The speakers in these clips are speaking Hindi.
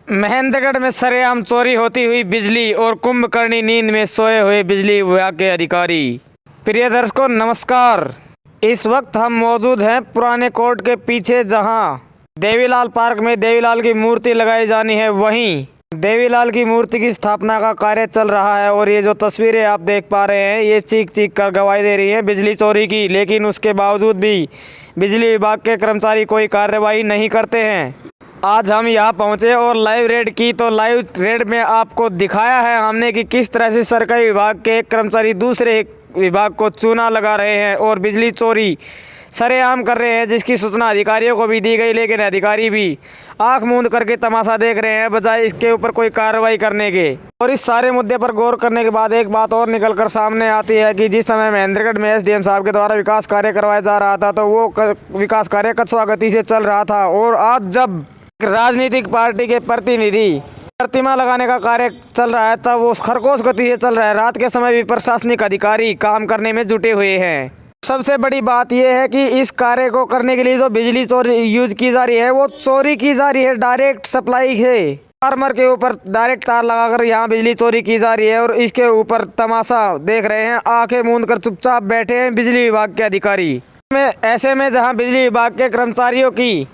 महेंद्रगढ़ में सरेआम चोरी होती हुई बिजली और कुंभकर्णी नींद में सोए हुए बिजली विभाग के अधिकारी। प्रिय दर्शकों नमस्कार। इस वक्त हम मौजूद हैं पुराने कोर्ट के पीछे, जहां देवीलाल पार्क में देवीलाल की मूर्ति लगाई जानी है। वहीं देवीलाल की मूर्ति की स्थापना का कार्य चल रहा है और ये जो तस्वीरें आप देख पा रहे हैं ये चीख चीख कर गवाही दे रही है बिजली चोरी की। लेकिन उसके बावजूद भी बिजली विभाग के कर्मचारी कोई कार्रवाई नहीं करते हैं। आज हम यहाँ पहुँचे और लाइव रेड की, तो लाइव रेड में आपको दिखाया है हमने कि किस तरह से सरकारी विभाग के एक कर्मचारी दूसरे विभाग को चूना लगा रहे हैं और बिजली चोरी सरेआम कर रहे हैं, जिसकी सूचना अधिकारियों को भी दी गई। लेकिन अधिकारी भी आंख मूंद करके तमाशा देख रहे हैं बजाय इसके ऊपर कोई कार्रवाई करने के। और इस सारे मुद्दे पर गौर करने के बाद एक बात और निकल कर सामने आती है कि जिस समय महेंद्रगढ़ में एसडीएम साहब के द्वारा विकास कार्य करवाया जा रहा था, तो वो विकास कार्य कछुआ गति से चल रहा था। और आज जब राजनीतिक पार्टी के प्रतिनिधि प्रतिमा लगाने का कार्य चल रहा है, तब वो खरगोश गति से चल रहा है। रात के समय भी प्रशासनिक अधिकारी काम करने में जुटे हुए हैं। सबसे बड़ी बात यह है कि इस कार्य को करने के लिए जो बिजली चोरी यूज की जा रही है वो चोरी की जा रही है डायरेक्ट सप्लाई से। फार्मर के ऊपर डायरेक्ट तार लगाकर यहाँ बिजली चोरी की जा रही है और इसके ऊपर तमाशा देख रहे हैं, आंखें मूंद कर चुपचाप बैठे हैं बिजली विभाग के अधिकारी। ऐसे में जहाँ बिजली विभाग के कर्मचारियों की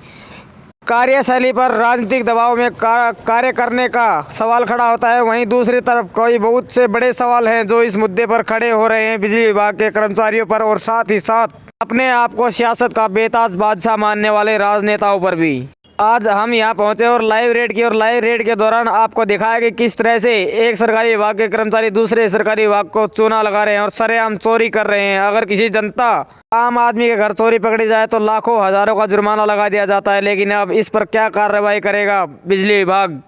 कार्यशैली पर राजनीतिक दबाव में कार्य करने का सवाल खड़ा होता है, वहीं दूसरी तरफ कई बहुत से बड़े सवाल हैं जो इस मुद्दे पर खड़े हो रहे हैं बिजली विभाग के कर्मचारियों पर और साथ ही साथ अपने आप को सियासत का बेताज बादशाह मानने वाले राजनेताओं पर भी। आज हम यहाँ पहुँचे और लाइव रेड की, और लाइव रेड के दौरान आपको दिखाया कि किस तरह से एक सरकारी विभाग के कर्मचारी दूसरे सरकारी विभाग को चूना लगा रहे हैं और सरेआम चोरी कर रहे हैं। अगर किसी जनता आम आदमी के घर चोरी पकड़ी जाए तो लाखों हजारों का जुर्माना लगा दिया जाता है, लेकिन अब इस पर क्या कार्रवाई करेगा बिजली विभाग?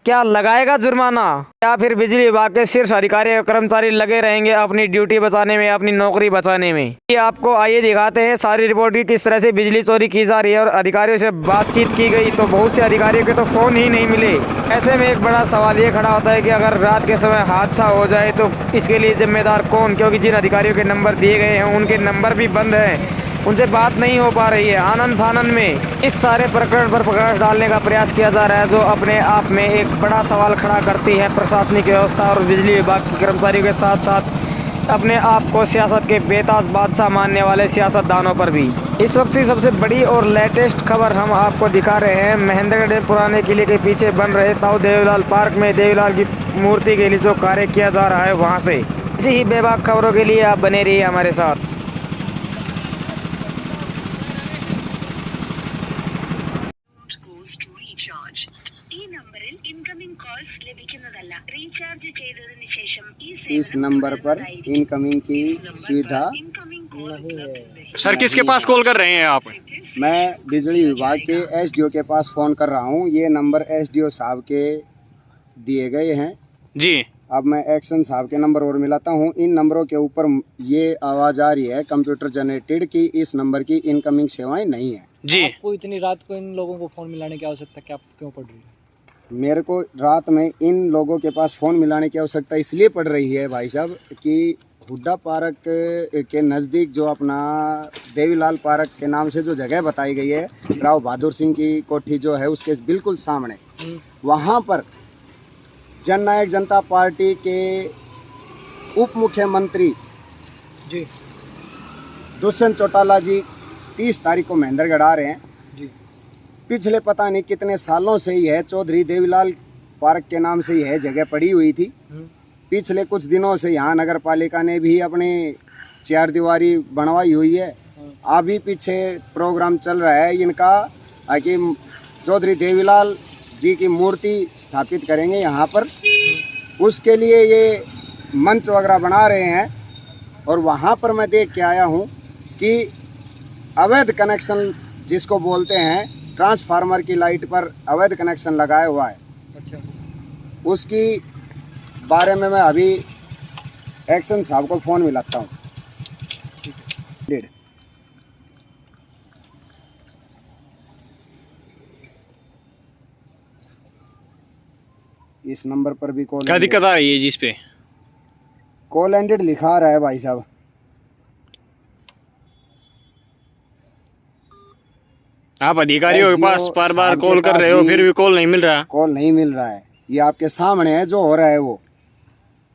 क्या लगाएगा जुर्माना, या फिर बिजली विभाग के शीर्ष अधिकारी और कर्मचारी लगे रहेंगे अपनी ड्यूटी बचाने में, अपनी नौकरी बचाने में? ये आपको आइए दिखाते हैं सारी रिपोर्ट की किस तरह से बिजली चोरी की जा रही है। और अधिकारियों से बातचीत की गई तो बहुत से अधिकारियों के तो फोन ही नहीं मिले। ऐसे में एक बड़ा सवाल ये खड़ा होता है कि अगर रात के समय हादसा हो जाए तो इसके लिए जिम्मेदार कौन? क्योंकि जिन अधिकारियों के नंबर दिए गए हैं उनके नंबर भी बंद हैं, उनसे बात नहीं हो पा रही है। आनंद फानंद में इस सारे प्रकरण पर प्रकाश डालने का प्रयास किया जा रहा है, जो अपने आप में एक बड़ा सवाल खड़ा करती है प्रशासनिक व्यवस्था और बिजली विभाग के कर्मचारियों के साथ साथ अपने आप को सियासत के बेताज बादशाह मानने वाले सियासतदानों पर भी। इस वक्त की सबसे बड़ी और लेटेस्ट खबर हम आपको दिखा रहे हैं। महेंद्रगढ़ पुराने किले के पीछे बन रहे ताऊ देवीलाल पार्क में देवीलाल की मूर्ति के लिए जो कार्य किया जा रहा है वहाँ से। इसी ही बेबाक खबरों के लिए आप बने रहिए हमारे साथ। इस नंबर पर इनकमिंग की सुविधा सर किसके पास कॉल कर रहे हैं आप? मैं बिजली विभाग के एसडीओ के पास फ़ोन कर रहा हूं। ये नंबर एसडीओ साहब के दिए गए हैं जी। अब मैं एक्शन साहब के नंबर और मिलाता हूं। इन नंबरों के ऊपर ये आवाज़ आ रही है कंप्यूटर जनरेटेड की इस नंबर की इनकमिंग सेवाएं नहीं है जी। आपको इतनी रात को इन लोगों को फ़ोन मिलाने की आवश्यकता क्या क्यों पड़ रही है? मेरे को रात में इन लोगों के पास फ़ोन मिलाने की आवश्यकता इसलिए पड़ रही है भाई साहब कि हुड्डा पार्क के नज़दीक जो अपना देवीलाल पार्क के नाम से जो जगह बताई गई है, राव बहादुर सिंह की कोठी जो है उसके बिल्कुल सामने, वहाँ पर जननायक जनता पार्टी के उप मुख्यमंत्री जी दुष्यंत चौटाला जी 30 तारीख को महेंद्रगढ़ आ रहे हैं। पिछले पता नहीं कितने सालों से ही है चौधरी देवीलाल पार्क के नाम से यह जगह पड़ी हुई थी। पिछले कुछ दिनों से यहाँ नगर पालिका ने भी अपने 4 दीवारी बनवाई हुई है। अभी पीछे प्रोग्राम चल रहा है इनका कि चौधरी देवीलाल जी की मूर्ति स्थापित करेंगे यहाँ पर। उसके लिए ये मंच वगैरह बना रहे हैं और वहाँ पर मैं देख के आया हूँ कि अवैध कनेक्शन जिसको बोलते हैं, ट्रांसफार्मर की लाइट पर अवैध कनेक्शन लगाया हुआ है। अच्छा, उसकी बारे में मैं अभी एक्शन साहब को फ़ोन मिलाता हूँ। इस नंबर पर भी कॉल क्या दिक्कत आ रही है जी? इस पे कॉल एंडेड लिखा रहा है भाई साहब। आप अधिकारियों के पास SDO बार बार साहब के कॉल कर पास रहे हो भी फिर भी कॉल नहीं मिल रहा। कॉल नहीं मिल रहा है। ये आपके सामने है जो हो रहा है वो।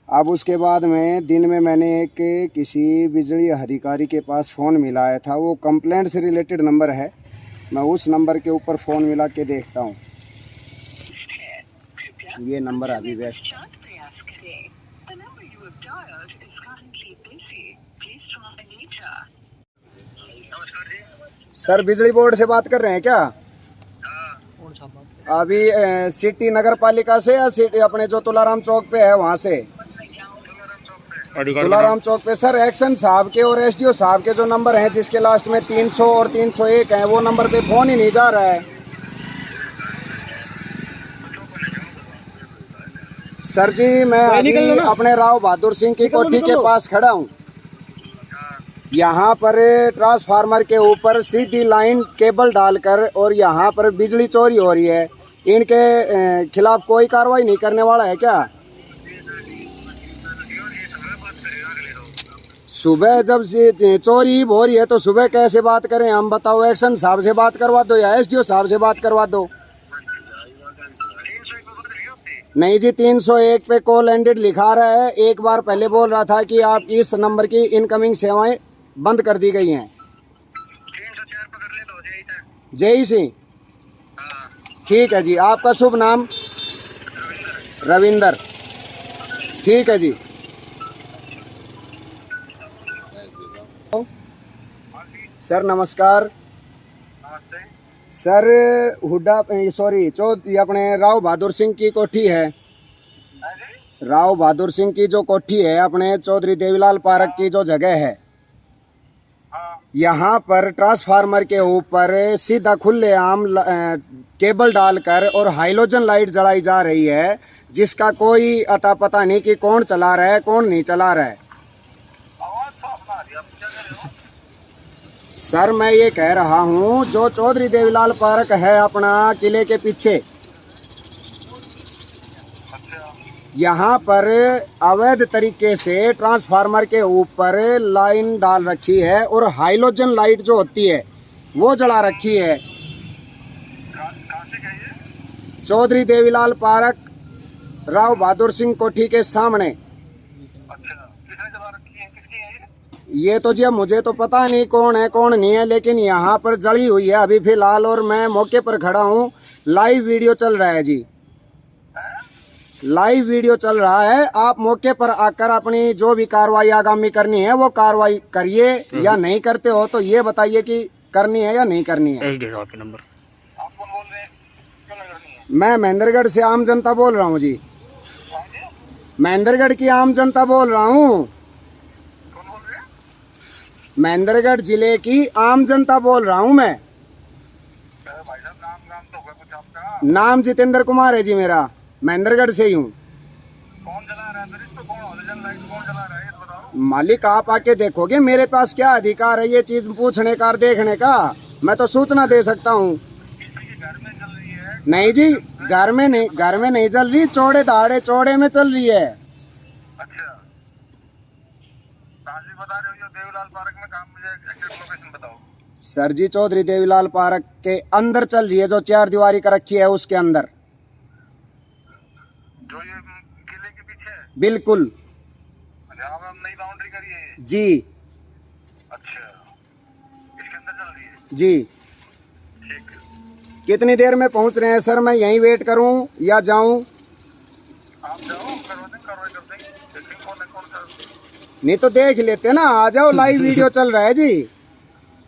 अब उसके बाद में दिन में मैंने एक किसी बिजली अधिकारी के पास फ़ोन मिलाया था, वो कंप्लेंट से रिलेटेड नंबर है। मैं उस नंबर के ऊपर फ़ोन मिला के देखता हूँ। ये नंबर अभी व्यस्त है। सर बिजली बोर्ड से बात कर रहे हैं क्या? कौन सा बात? अभी सिटी नगर पालिका से या सिटी अपने जो तुलाराम चौक पे है वहाँ से? तुलाराम चौक पे सर एक्शन साहब के और SDO साहब के जो नंबर हैं जिसके लास्ट में 300 और 301 है, वो नंबर पे फ़ोन ही नहीं जा रहा है। सर जी मैं अभी अपने राव बहादुर सिंह की कोठी के पास खड़ा हूँ। यहाँ पर ट्रांसफार्मर के ऊपर सीधी लाइन केबल डालकर और यहाँ पर बिजली चोरी हो रही है। इनके खिलाफ कोई कार्रवाई नहीं करने वाला है क्या? सुबह जब से चोरी हो रही है तो सुबह कैसे बात करें हम, बताओ? एक्शन साहब से बात करवा दो या SDO साहब से बात करवा दो। नहीं जी 301 पे कॉल एंडेड लिखा रहा है। एक बार पहले बोल रहा था कि आप इस नंबर की इनकमिंग सेवाएं बंद कर दी गई हैं। 304 पकड़ ले तो जय सिंह, ठीक है जी। आपका शुभ नाम? रविंदर, ठीक है जी। सर नमस्कार। सर हुड्डा सॉरी ये अपने राव बहादुर सिंह की कोठी है। राव बहादुर सिंह की जो कोठी है अपने चौधरी देवीलाल पार्क की जो जगह है, यहाँ पर ट्रांसफार्मर के ऊपर सीधा खुलेआम केबल डालकर और हाइलोजन लाइट जलाई जा रही है, जिसका कोई अता पता नहीं कि कौन चला रहा है कौन नहीं चला रहा है। सर मैं ये कह रहा हूँ जो चौधरी देवीलाल पार्क है अपना किले के पीछे, यहाँ पर अवैध तरीके से ट्रांसफार्मर के ऊपर लाइन डाल रखी है और हाइलोजन लाइट जो होती है वो जला रखी है। चौधरी देवीलाल पार्क राव बहादुर सिंह कोठी के सामने। ये तो जी मुझे तो पता नहीं कौन है कौन नहीं है, लेकिन यहाँ पर जली हुई है अभी फिलहाल और मैं मौके पर खड़ा हूँ। लाइव वीडियो चल रहा है जी, लाइव वीडियो चल रहा है। आप मौके पर आकर अपनी जो भी कार्रवाई आगामी करनी है वो कार्रवाई करिए, या नहीं करते हो तो ये बताइए कि करनी है या नहीं करनी है। मैं महेंद्रगढ़ से आम जनता बोल रहा हूँ जी, महेंद्रगढ़ की आम जनता बोल रहा हूँ। महेंद्रगढ़ जिले की आम जनता बोल रहा हूँ मैं। नाम जितेंद्र कुमार है जी मेरा, महेंद्रगढ़ से ही हूँ। कौन चला रहा है फिर इसको? कौन हाइलोजन लाइट कौन चला रहा है ये बताओ। मालिक आप आके देखोगे, मेरे पास क्या अधिकार है ये चीज पूछने का और देखने का? मैं तो सूचना दे सकता हूँ। घर में चल रही है? नहीं जी घर में नहीं चल रही, चौड़े दाड़े चौड़े में चल रही है। अच्छा ताजी बता रहे हो जो देवीलाल पार्क में काम, मुझे एक्चुअल लोकेशन बताओ। सर जी चौधरी देवीलाल पार्क के अंदर चल रही है, जो 4 दीवारी का रखी है उसके अंदर, जो ये किले के पीछे है? बिल्कुल जहाँ पे हम नई बाउंड्री करी है ये? जी। अच्छा इसके अंदर चल रही है? जी ठीक है। कितनी देर में पहुंच रहे हैं सर? मैं यहीं वेट करूं या जाऊं? आप जाओ कार्रवाई करते हैं, देखते हैं कौन है कौन कर। नहीं तो देख लेते ना, आ जाओ लाइव वीडियो चल रहा है जी।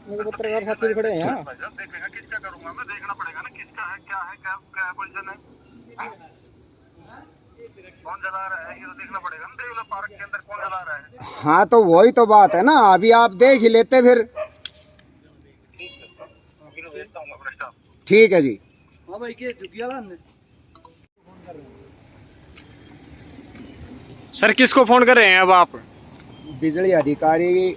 पत्रकार साथी भी खड़े हैं यहाँ। भाई साहब देखेगा किसका करूंगा मैं, देखना पड़ेगा ना किसका है क्या पोजीशन है, कौन चला रहा है ये तो देखना पड़ेगा ना। देवीलाल पार्क के अंदर कौन चला रहा है? हाँ तो वही तो बात है ना, अभी आप देख ही लेते फिर। भेजता हूँ अपने स्टाफ। ठीक है जी। हाँ भाई के झुकिया सर किसको फोन कर रहे हैं अब आप? बिजली अधिकारी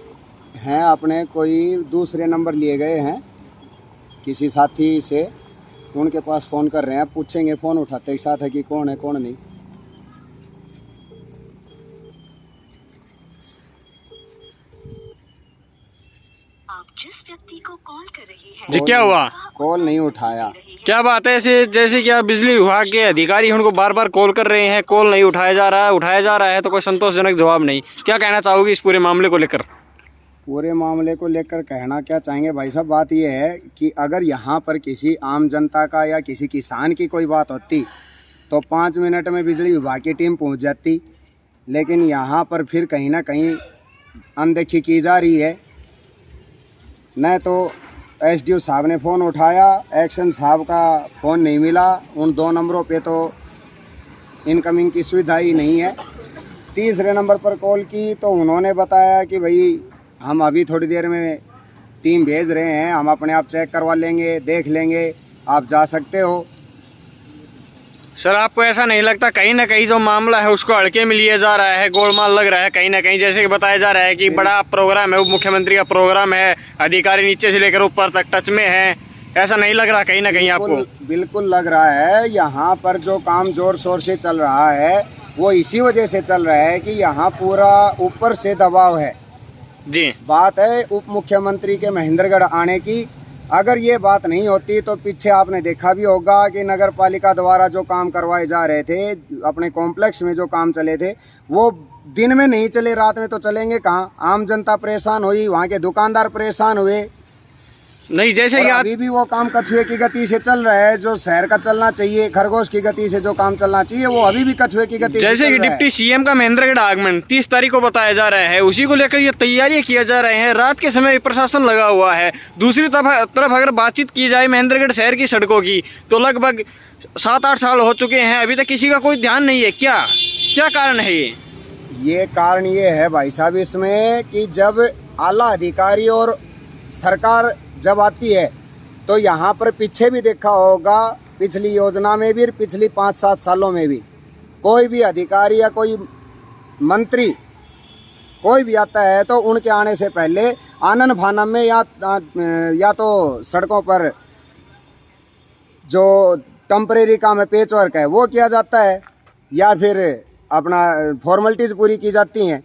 हैं अपने, कोई दूसरे नंबर लिए गए हैं किसी साथी से, उनके पास फ़ोन कर रहे हैं। पूछेंगे फ़ोन उठाते ही साथ है कि कौन है कौन नहीं। आप जिस व्यक्ति को कॉल कर रही है जी क्या हुआ? कॉल नहीं उठाया। क्या बात है? ऐसे जैसे कि आप बिजली विभाग के अधिकारी उनको बार बार कॉल कर रहे हैं, कॉल नहीं उठाया जा रहा है तो कोई संतोषजनक जवाब नहीं। क्या कहना चाहोगे इस पूरे मामले को लेकर? पूरे मामले को लेकर कहना क्या चाहेंगे भाई साहब, बात यह है कि अगर यहाँ पर किसी आम जनता का या किसी किसान की कोई बात होती तो 5 मिनट में बिजली विभाग की टीम पहुँच जाती, लेकिन यहाँ पर फिर कहीं ना कहीं अनदेखी की जा रही है। न तो एसडीओ साहब ने फ़ोन उठाया, एक्शन साहब का फ़ोन नहीं मिला, उन 2 नंबरों पे तो इनकमिंग की सुविधा ही नहीं है। तीसरे नंबर पर कॉल की तो उन्होंने बताया कि भाई हम अभी थोड़ी देर में टीम भेज रहे हैं, हम अपने आप चेक करवा लेंगे, देख लेंगे, आप जा सकते हो। सर आपको ऐसा नहीं लगता कहीं ना कहीं जो मामला है उसको हल्के में लिया जा रहा है, गोलमाल लग रहा है कहीं ना कहीं? जैसे कि बताया जा रहा है कि बड़ा प्रोग्राम है, उप मुख्यमंत्री का प्रोग्राम है, अधिकारी नीचे से लेकर ऊपर तक टच में है, ऐसा नहीं लग रहा कहीं ना कहीं आपको? बिल्कुल लग रहा है। यहाँ पर जो काम जोर शोर से चल रहा है वो इसी वजह से चल रहा है कि यहाँ पूरा ऊपर से दबाव है जी। बात है उप मुख्यमंत्री के महेंद्रगढ़ आने की। अगर ये बात नहीं होती तो पीछे आपने देखा भी होगा कि नगर पालिका द्वारा जो काम करवाए जा रहे थे, अपने कॉम्प्लेक्स में जो काम चले थे, वो दिन में नहीं चले, रात में तो चलेंगे कहाँ? आम जनता परेशान हुई, वहाँ के दुकानदार परेशान हुए। नहीं जैसे कि अभी भी वो काम कछुए की गति से चल रहा है, जो शहर का चलना चाहिए, खरगोश की गति से जो काम चलना चाहिए, वो अभी भी कछुए की गति से जैसे चल कि रहा है। डिप्टी सीएम का महेंद्रगढ़ आगमन 30 तारीख को बताया जा रहा है, उसी को लेकर ये तैयारियां किया जा रहे हैं। रात के समय प्रशासन लगा हुआ है। दूसरी तरफ अगर बातचीत की जाए महेंद्रगढ़ शहर की सड़कों की तो लगभग 7-8 साल हो चुके हैं, अभी तक किसी का कोई ध्यान नहीं है। क्या कारण है ये कारण ये है भाई साहब इसमें कि जब आला अधिकारी और सरकार जब आती है तो यहाँ पर पीछे भी देखा होगा, पिछली योजना में भी, पिछली 5-7 सालों में भी कोई भी अधिकारी या कोई मंत्री कोई भी आता है तो उनके आने से पहले आनन फानन में या तो सड़कों पर जो टेम्परेरी काम है, पेच वर्क है, वो किया जाता है, या फिर अपना फॉर्मेलिटीज़ पूरी की जाती हैं।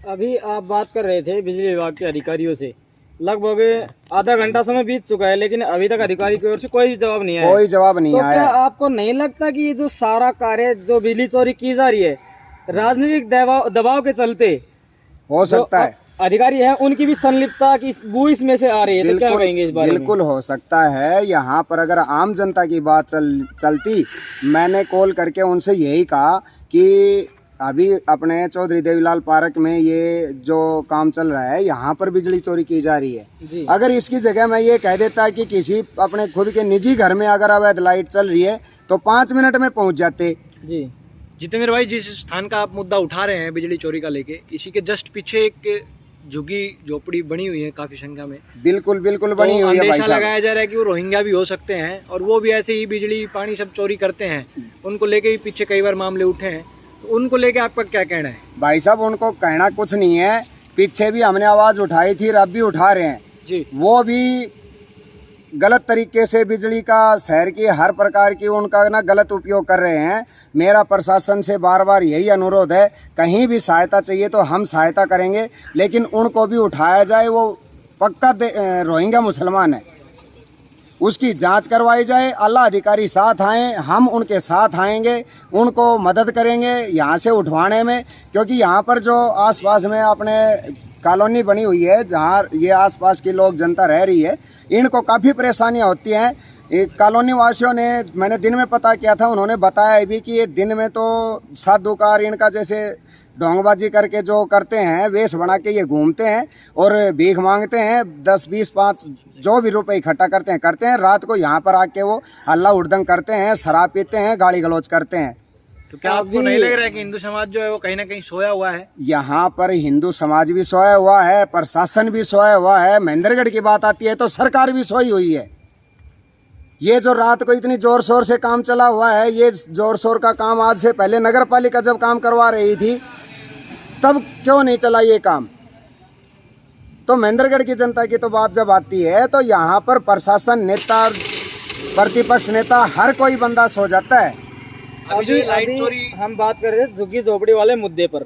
अभी आप बात कर रहे थे बिजली विभाग के अधिकारियों से, लगभग आधा घंटा समय बीत चुका है लेकिन अभी तक अधिकारी की ओर से कोई जवाब नहीं आया। कोई जवाब नहीं तो आया। क्या आपको नहीं लगता कि ये जो सारा कार्य जो बिजली चोरी की जा रही है राजनीतिक दबाव के चलते हो सकता है? अधिकारी हैं उनकी भी संलिप्तता की वो इसमें से आ रही है, तो क्या कहेंगे इस बारे में? बिल्कुल हो सकता है। यहाँ पर अगर आम जनता की बात चलती, मैंने कॉल करके उनसे यही कहा कि अभी अपने चौधरी देवीलाल पार्क में ये जो काम चल रहा है, यहाँ पर बिजली चोरी की जा रही है। अगर इसकी जगह मैं ये कह देता कि किसी अपने खुद के निजी घर में अगर अवैध लाइट चल रही है तो 5 मिनट में पहुँच जाते। जी जितेंद्र भाई, जिस स्थान का आप मुद्दा उठा रहे हैं बिजली चोरी का लेके, इसी के जस्ट पीछे एक झुग्गी झोपड़ी बनी हुई है काफी संख्या में। बिल्कुल बनी हुई है भाई साहब। लगाया जा रहा है कि वो रोहिंग्या भी हो सकते हैं और वो भी ऐसे ही बिजली पानी सब चोरी करते हैं। उनको लेके ही पीछे कई बार मामले उठे हैं, तो उनको लेके आपका क्या कहना है? भाई साहब उनको कहना कुछ नहीं है, पीछे भी हमने आवाज़ उठाई थी, अब भी उठा रहे हैं जी। वो भी गलत तरीके से बिजली का शहर की हर प्रकार की उनका ना गलत उपयोग कर रहे हैं। मेरा प्रशासन से बार बार यही अनुरोध है, कहीं भी सहायता चाहिए तो हम सहायता करेंगे, लेकिन उनको भी उठाया जाए। वो पक्का रोहिंग्या मुसलमान है, उसकी जांच करवाई जाए, आला अधिकारी साथ आएँ, हम उनके साथ आएंगे, उनको मदद करेंगे यहाँ से उठवाने में। क्योंकि यहाँ पर जो आसपास में अपने कॉलोनी बनी हुई है, जहाँ ये आसपास के लोग जनता रह रही है, इनको काफ़ी परेशानियाँ होती हैं। कॉलोनी वासियों ने, मैंने दिन में पता किया था, उन्होंने बताया भी कि ये दिन में तो साधुकार इनका जैसे ढोंगबाजी करके जो करते हैं, वेश बना के ये घूमते हैं और भीख मांगते हैं, 10, 20, 5 जो भी रुपए इकट्ठा करते हैं। रात को यहाँ पर आके वो हल्ला उड़दंग करते हैं, शराब पीते हैं, गाली गलौज करते हैं। तो क्या आपको नहीं लग रहा है कि हिंदू समाज जो है वो कहीं ना कहीं सोया हुआ है? यहाँ पर हिंदू समाज भी सोया हुआ है, प्रशासन भी सोया हुआ है। महेंद्रगढ़ की बात आती है तो सरकार भी सोई हुई है। ये जो रात को इतनी जोर शोर से काम चला हुआ है, ये जोर शोर का काम आज से पहले नगर पालिका जब काम करवा रही थी तब क्यों नहीं चला ये काम? तो महेंद्रगढ़ की जनता की तो बात जब आती है तो यहाँ पर प्रशासन, नेता, प्रतिपक्ष नेता, हर कोई बंदा सो जाता है। अभी हम बात कर रहे थे झुग्गी झोपड़ी वाले मुद्दे पर।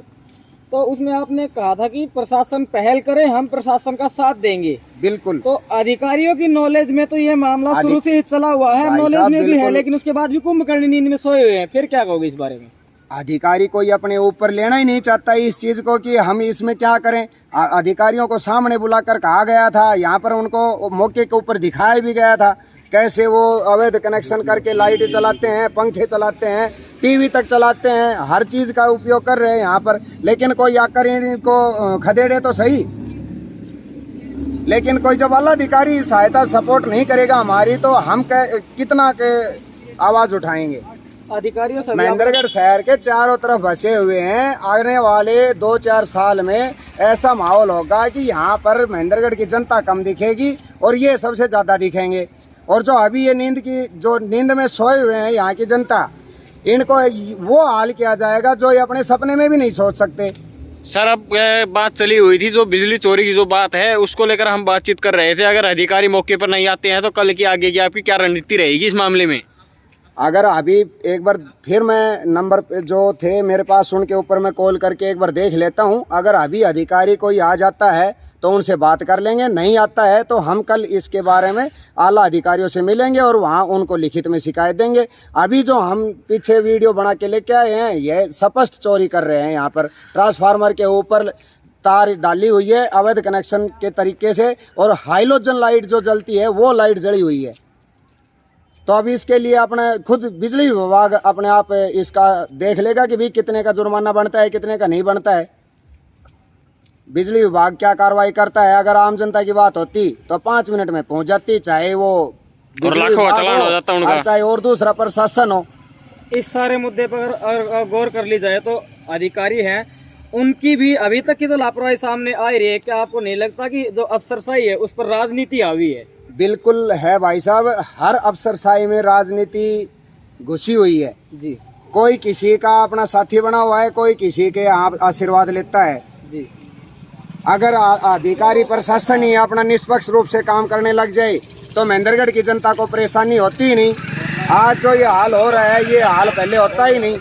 तो उसमें आपने कहा था कि प्रशासन पहल करे, हम प्रशासन का साथ देंगे। बिल्कुल। तो अधिकारियों की नॉलेज में तो ये मामला शुरू से ही चला हुआ है, भाई नॉलेज साहब, में भी है, बिल्कुल। लेकिन उसके बाद भी कुंभकर्ण नींद में सोए हुए हैं। फिर क्या कहोगे इस बारे में? अधिकारी कोई अपने ऊपर लेना ही नहीं चाहता इस चीज़ को कि हम इसमें क्या करें। अधिकारियों को सामने बुलाकर कहा गया था, यहाँ पर उनको मौके के ऊपर दिखाया भी गया था कैसे वो अवैध कनेक्शन करके लाइट चलाते हैं, पंखे चलाते हैं, टीवी तक चलाते हैं, हर चीज़ का उपयोग कर रहे हैं यहाँ पर। लेकिन कोई आकर इनको खदेड़े तो सही, लेकिन कोई जब वाला अधिकारी सहायता सपोर्ट नहीं करेगा हमारी, तो हम कितना के आवाज़ उठाएंगे। अधिकारियों से महेंद्रगढ़ शहर के चारों तरफ बसे हुए हैं। आने वाले 2-4 साल में ऐसा माहौल होगा कि यहाँ पर महेंद्रगढ़ की जनता कम दिखेगी और ये सबसे ज़्यादा दिखेंगे। और जो अभी ये नींद में सोए हुए हैं यहाँ की जनता, इनको वो हाल किया जाएगा जो ये अपने सपने में भी नहीं सोच सकते। सर, अब बात चली हुई थी जो बिजली चोरी की जो बात है उसको लेकर हम बातचीत कर रहे थे। अगर अधिकारी मौके पर नहीं आते हैं तो कल की आगे की आपकी क्या रणनीति रहेगी इस मामले में? अगर अभी एक बार फिर मैं नंबर पे जो थे मेरे पास उनके ऊपर मैं कॉल करके एक बार देख लेता हूं। अगर अभी अधिकारी कोई आ जाता है तो उनसे बात कर लेंगे, नहीं आता है तो हम कल इसके बारे में आला अधिकारियों से मिलेंगे और वहां उनको लिखित में शिकायत देंगे। अभी जो हम पीछे वीडियो बना के लेके आए हैं ये स्पष्ट चोरी कर रहे हैं। यहाँ पर ट्रांसफार्मर के ऊपर तार डाली हुई है अवैध कनेक्शन के तरीके से, और हाइलोजन लाइट जो जलती है वो लाइट जली हुई है। तो अभी इसके लिए अपने खुद बिजली विभाग अपने आप इसका देख लेगा कि भाई कितने का जुर्माना बनता है, कितने का नहीं बनता है। बिजली विभाग क्या कार्रवाई करता है। अगर आम जनता की बात होती तो 5 मिनट में पहुंच जाती, चाहे वो बिजली विभाग चालान हो जाता उनका, और चाहे और दूसरा प्रशासन हो। इस सारे मुद्दे पर अगर गौर कर ली जाए तो अधिकारी हैं उनकी भी अभी तक की तो लापरवाही सामने आ रही है। क्या आपको नहीं लगता कि जो अफसरशाही है उस पर राजनीति हावी है? बिल्कुल है भाई साहब, हर अफसरशाही में राजनीति घुसी हुई है जी। कोई किसी का अपना साथी बना हुआ है, कोई किसी के आशीर्वाद लेता है जी। अगर अधिकारी प्रशासन ही अपना निष्पक्ष रूप से काम करने लग जाए तो महेंद्रगढ़ की जनता को परेशानी होती ही नहीं। आज जो ये हाल हो रहा है ये हाल पहले होता ही नहीं।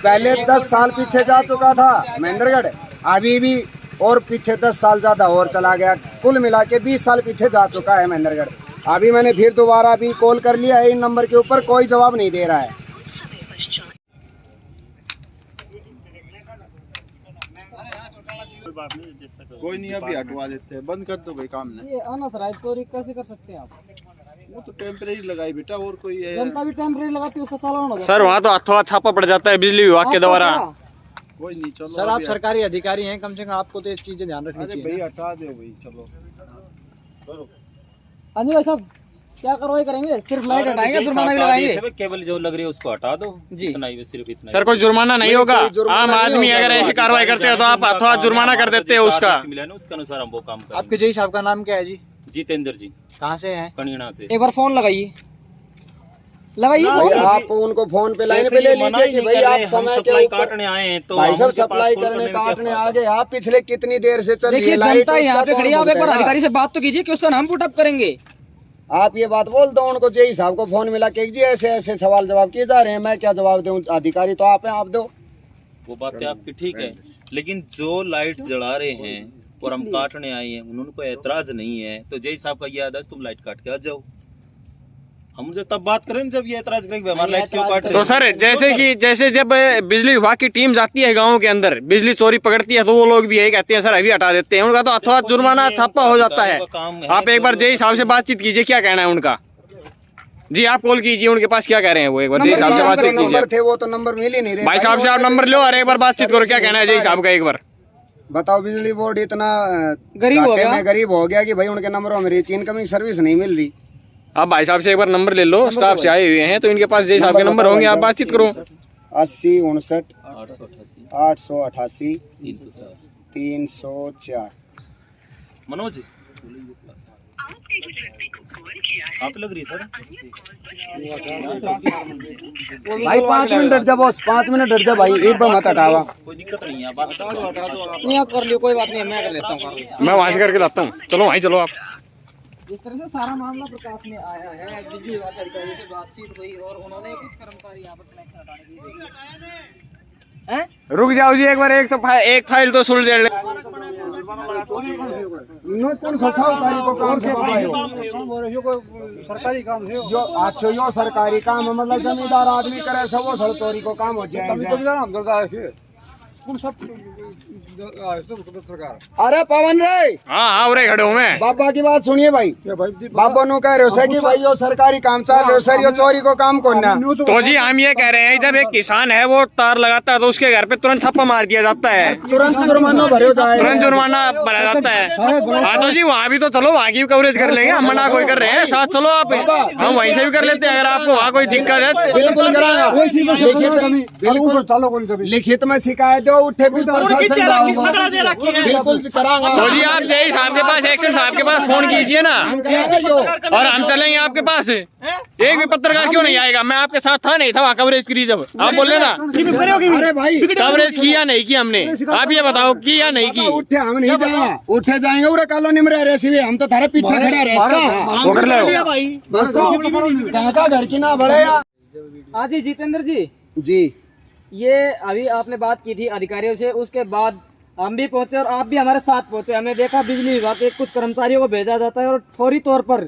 पहले 10 साल पीछे जा चुका था महेंद्रगढ़, अभी भी और पीछे 10 साल ज़्यादा और चला गया, कुल मिला के 20 साल पीछे जा चुका है महेंद्रगढ़। अभी मैंने फिर दोबारा भी कॉल कर लिया है इन नंबर के ऊपर, कोई जवाब नहीं दे रहा है। कोई नहीं, अभी हटवा देते हैं, बंद कर दो भाई काम ने। ये अनाथराइज चोरी कैसे कर सकते हैं आप? वो तो टेम्परेरी लगाई बेटा, और कोई है जनता भी टेम्परेरी लगाती है, उसका चालान हो जाता सर वहाँ तो हाथों हाथ छापा पड़ जाता है बिजली विभाग के द्वारा। कोई नहीं। चलो सर आप सरकारी अधिकारी हैं, कम से कम आपको तो ये चीजें ध्यान रखनी अरे चाहिए। भाई हटा दो भाई, चलो हाँ जी भाई साहब, क्या कार्रवाई करेंगे? सिर्फ लाइट हटाएंगे, जुर्माना भी लगाएंगे? केवल जो लग रही है उसको हटा दो जी। इतना ही, सिर्फ इतना सर कोई जुर्माना नहीं होगा? कोई जुर्माना आम नहीं आदमी होगा। अगर ऐसी कार्रवाई करते हो तो आप हाथों हाथ जुर्माना कर देते हो उसका। मिला है ना, उसके अनुसार हम वो काम करेंगे। आपके जय साहब का नाम क्या है जी? जितेंद्र जी, कहाँ से हैं? कणीना से। एक बार फोन लगाइए भाई आप उनको फोन पे लाइन पे ले लीजिए कि भाई आप समय के ऊपर काटने आए हैं तो भाई हम साहब उनके पास सप्लाई कॉल करने में क्या काटने फायदा? आ गए। आप पिछले कितनी देर से चल रही देखिए है लाइट, जनता यहाँ पे उसका खड़ी है, आप कौन एक बार भुगतेगा? अधिकारी से बात तो कीजिए, क्वेश्चन हम पुट अप करेंगे। आप ये बात बोल दो उनको, जेई साहब को फोन मिला के जी ऐसे ऐसे सवाल जवाब किए जा रहे हैं, मैं क्या जवाब दूं? अधिकारी तो आप हैं, आप दो। वो बातें आपकी ठीक है, लेकिन जो लाइट जला रहे हैं और हम काटने आए हैं उनको एतराज नहीं है, तो जय साहब का ये आदेश तुम लाइट काट के आ जाओ। हम उनसे तब बात करें जब ये एतराज करेंगे हमारी लाइट क्यों काट रहे तो हो? सर जैसे जब बिजली विभाग की टीम जाती है गाँव के अंदर, बिजली चोरी पकड़ती है तो वो लोग भी यही कहते हैं सर अभी हटा देते हैं। उनका तो हाथों हाथ जुर्माना छापा हो जाता है। आप एक बार जय साहब से बातचीत कीजिए, क्या कहना है उनका? जी आप कॉल कीजिए उनके पास, क्या कह रहे हैं वो, एक बार जय साहब से बातचीत कीजिए। नंबर थे वो तो नंबर मिल ही नहीं रहे। भाई साहब से आप नंबर लो और एक बार बातचीत करो, क्या कहना है जय साहब का एक बार? बताओ, बिजली बोर्ड इतना गरीब हो घाटे गया। में गरीब हो गया कि भाई उनके नंबरों में इनकमिंग सर्विस नहीं मिल रही। आप भाई साहब से एक बार नंबर ले लो, स्टाफ से आए हुए हैं तो इनके पास जय साहब के नंबर होंगे, आप बातचीत करो। 80 59 888 888 304। 304। मनोज आपने जिस व्यक्ति को कॉल किया है आप लग रही सर। भाई 5 मिनट हट जा बॉस, 5 मिनट हट जा भाई, एक बार मत हटावा। कोई दिक्कत नहीं है, बात हटा दो आप। नहीं आप कर लियो, कोई बात नहीं, मैं कर लेता हूँ। मैं वहां से करके लाता हूँ, चलो वहीं चलो आप। जिस तरह से सारा मामला प्रकाश में आया है, बिजली विभाग के अधिकारी से बातचीत हुई और उन्होंने कुछ कर्मचारी यहाँ पर कनेक्शन हटाने की रुक जाओ जी एक बार, एक फाइल तो सुलझ ले। नो कौन सा तारीख को काम से बतायो सरकारी काम है यो अच्छो यो सरकारी काम है, मतलब जमींदार आदमी करे सब वो सड़ चोरी को काम हो जाए। अरे पवन रे, हाँ हाँ उरे खड़े हूँ मैं। बाबा की बात सुनिए भाई, बाबा नु कह रहे हो कि भाई यो सरकारी काम चल रहे हो सर, यो चोरी को काम कौन ना। तो जी हम ये कह रहे हैं, जब एक किसान है वो तार लगाता है तो उसके घर पे तुरंत छापा मार दिया जाता है, तुरंत जुर्माना भरे जाए, तुरंत जुर्माना भरा जाता है। हाँ तो जी वहाँ भी तो चलो, वहाँ की भी कवरेज कर लेंगे, हम मना कोई कर रहे हैं, साथ चलो आप, हम वहीं से भी कर लेते हैं। अगर आपको वहाँ कोई दिक्कत है बिल्कुल कराएगा, लिखित में शिकायत दो, उठे बिल प्रशासन जाऊंगा, बिल्कुल कराऊंगा। तो जी आप जय साहब के पास, एक्शन साहब के पास फोन कीजिए ना, और हम चलेंगे आपके पास। एक भी पत्रकार क्यों नहीं आएगा? मैं आपके साथ था नहीं था वहाँ कवरेज करी, जब आप बोल रहे ना अरे भाई कवरेज किया नहीं की हमने, आप ये बताओ की या नहीं की? उठे हम नहीं जाएंगे, उठे जाएंगे उरे कॉलोनी में रह रहे सिवे, हम तो थारे पीछे खड़ा रहे इसका कर लो बस। तो कहाँ का घर की ना बढ़े यार। हाँ जी जितेंद्र जी, जी ये अभी आपने बात की थी अधिकारियों से, उसके बाद हम भी पहुंचे और आप भी हमारे साथ पहुंचे। हमने देखा बिजली विभाग के कुछ कर्मचारियों को भेजा जाता है और फौरी तौर पर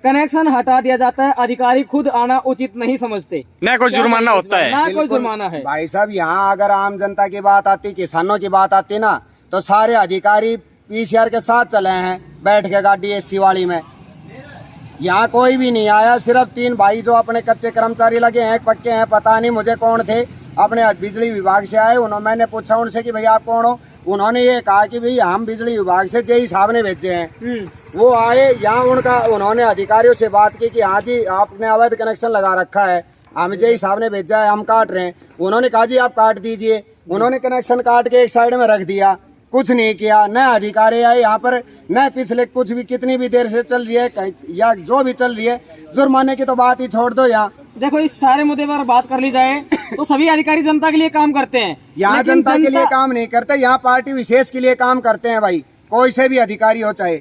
कनेक्शन हटा दिया जाता है। अधिकारी खुद आना उचित नहीं समझते, ना कोई जुर्माना होता है, ना कोई जुर्माना है। भाई साहब यहाँ अगर आम जनता की बात आती, किसानों की बात आती ना, तो सारे अधिकारी पीसीआर के साथ चले हैं बैठ के गाड़ी एसी वाली में। यहाँ कोई भी नहीं आया, सिर्फ 3 भाई जो अपने कच्चे कर्मचारी लगे हैं, पक्के हैं, पता नहीं मुझे कौन थे, अपने बिजली विभाग से आए। मैंने पूछा उनसे कि भाई आप कौन हो, उन्होंने ये कहा कि भाई हम बिजली विभाग से जय साहब ने भेजे हैं। वो आए यहाँ, उन्होंने अधिकारियों से बात की कि हाँ जी आपने अवैध कनेक्शन लगा रखा है, हम जय साहब ने भेजा है, हम काट रहे हैं। उन्होंने कहा जी आप काट दीजिए, उन्होंने कनेक्शन काट के एक साइड में रख दिया, कुछ नहीं किया। न अधिकारी आए यहाँ पर, न पिछले कुछ भी, कितनी भी देर से चल रही है या जो भी चल रही है, जुर्माने की तो बात ही छोड़ दो। यहाँ देखो इस सारे मुद्दे पर बात कर ली जाए तो सभी अधिकारी जनता के लिए काम करते हैं, यहाँ जनता के लिए काम नहीं करते, यहाँ पार्टी विशेष के लिए काम करते हैं भाई, कोई से भी अधिकारी हो चाहे।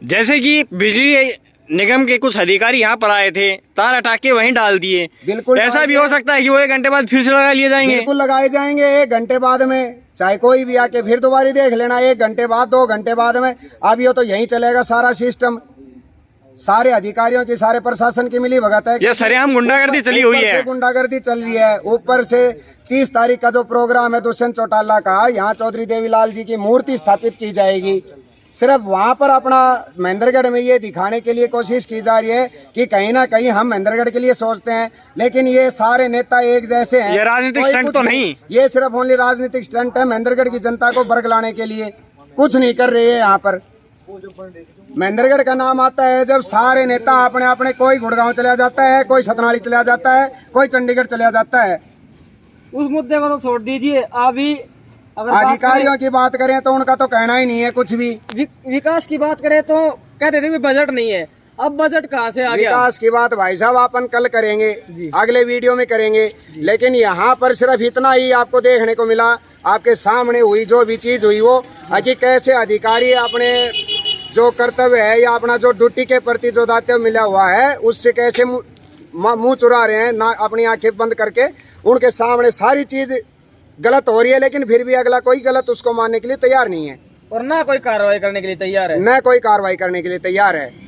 जैसे कि बिजली निगम के कुछ अधिकारी यहाँ पर आए थे, तार हटा के वहीं डाल दिए, बिल्कुल ऐसा भी हो सकता है कि वो 1 घंटे बाद फिर से लगा लिए जाएंगे। बिल्कुल लगाए जाएंगे 1 घंटे बाद में, चाहे कोई भी आके फिर दोबारा देख लेना 1 घंटे बाद, 2 घंटे बाद में। अब ये तो यही चलेगा सारा सिस्टम, सारे अधिकारियों की, सारे प्रशासन की मिली भगत है। ये सरेआम गुंडागर्दी चली हुई है, गुंडागर्दी चल रही है। ऊपर से 30 तारीख का जो प्रोग्राम है दुष्यंत चौटाला का, यहाँ चौधरी देवीलाल जी की मूर्ति स्थापित की जाएगी। सिर्फ वहाँ पर अपना महेंद्रगढ़ में ये दिखाने के लिए कोशिश की जा रही है कि कहीं ना कहीं हम महेंद्रगढ़ के लिए सोचते हैं, लेकिन ये सारे नेता एक जैसे हैं। ये राजनीतिक स्टंट तो नहीं, ये सिर्फ ओनली राजनीतिक स्टंट है, महेंद्रगढ़ की जनता को बरगलाने के लिए, कुछ नहीं कर रही है। यहाँ पर महेंद्रगढ़ का नाम आता है जब सारे नेता अपने अपने, कोई गुड़गांव चला जाता है, कोई सतनाली चला जाता है, कोई चंडीगढ़ चला जाता है। उस मुद्दे को तो छोड़ दीजिए। अभी अगर अधिकारियों की बात करें तो उनका तो कहना ही नहीं है कुछ भी। विकास की बात करें तो कहते थे कि बजट नहीं है, अब बजट कहाँ से आ गया? विकास की बात भाई साहब अपन कल करेंगे, अगले वीडियो में करेंगे, लेकिन यहाँ पर सिर्फ इतना ही आपको देखने को मिला, आपके सामने हुई जो भी चीज हुई वो, कि कैसे अधिकारी अपने जो कर्तव्य है या अपना जो ड्यूटी के प्रति जो दायित्व मिला हुआ है उससे कैसे मुंह चुरा रहे हैं, ना अपनी आंखें बंद करके उनके सामने सारी चीज गलत हो रही है, लेकिन फिर भी अगला कोई गलत उसको मानने के लिए तैयार नहीं है और ना कोई कार्रवाई करने के लिए तैयार है, न कोई कार्रवाई करने के लिए तैयार है।